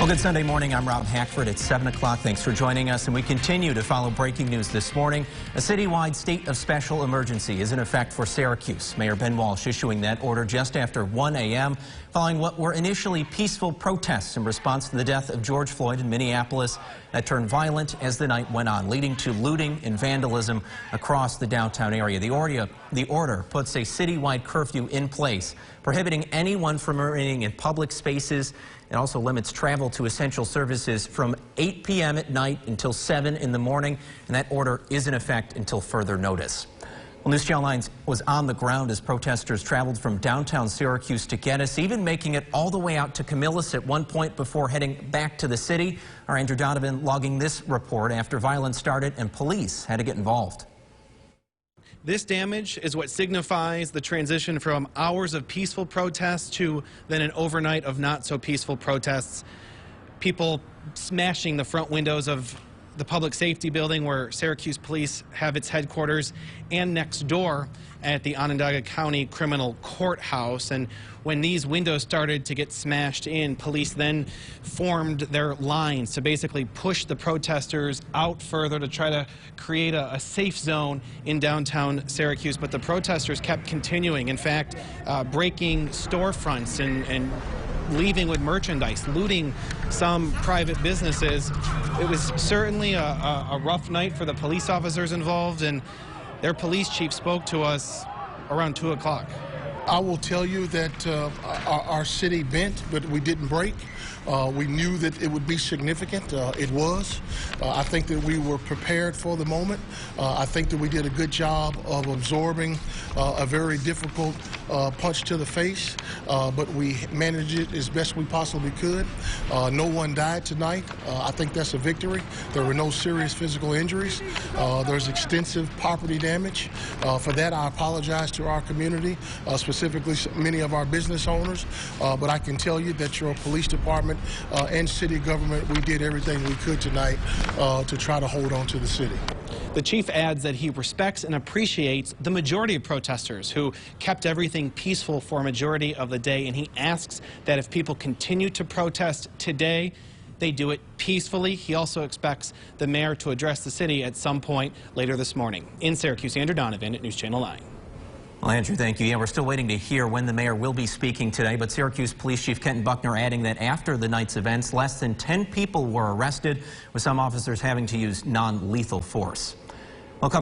Well, good Sunday morning. I'm Rob Hackford. It's 7 o'clock. Thanks for joining us, and we continue to follow breaking news this morning. A citywide state of special emergency is in effect for Syracuse. Mayor Ben Walsh issuing that order just after 1 a.m. following what were initially peaceful protests in response to the death of George Floyd in Minneapolis that turned violent as the night went on, leading to looting and vandalism across the downtown area. The order puts a citywide curfew in place, prohibiting anyone from remaining in public spaces. It also limits travel to essential services from 8 p.m. at night until 7 in the morning, and that order is in effect until further notice. Well, News Channel 9 was on the ground as protesters traveled from downtown Syracuse to Geddes, even making it all the way out to Camillus at one point before heading back to the city. Our Andrew Donovan logging this report after violence started and police had to get involved. This damage is what signifies the transition from hours of peaceful protests to then an overnight of not so peaceful protests. People smashing the front windows of the public safety building where Syracuse Police have its headquarters, and next door at the Onondaga County Criminal Courthouse. And when these windows started to get smashed in, police then formed their lines to basically push the protesters out further to try to create a safe zone in downtown Syracuse. But the protesters kept continuing, in fact, breaking storefronts and leaving with merchandise, looting some private businesses. It was certainly a rough night for the police officers involved, and their police chief spoke to us around 2 o'clock. I will tell you that our city bent, but we didn't break. We knew that it would be significant. It was. I think that we were prepared for the moment. I think that we did a good job of absorbing a very difficult punch to the face, but we managed it as best we possibly could. No one died tonight. I think that's a victory. There were no serious physical injuries. There's extensive property damage. For that, I apologize to our community, specifically many of our business owners, but I can tell you that your police department and city government, we did everything we could tonight to try to hold on to the city. The chief adds that he respects and appreciates the majority of protesters who kept everything peaceful for a majority of the day, and he asks that if people continue to protest today, they do it peacefully. He also expects the mayor to address the city at some point later this morning. In Syracuse, Andrew Donovan at News Channel 9. Well, Andrew, thank you. Yeah, we're still waiting to hear when the mayor will be speaking today, but Syracuse Police Chief Kenton Buckner adding that after the night's events, less than 10 people were arrested, with some officers having to use non-lethal force.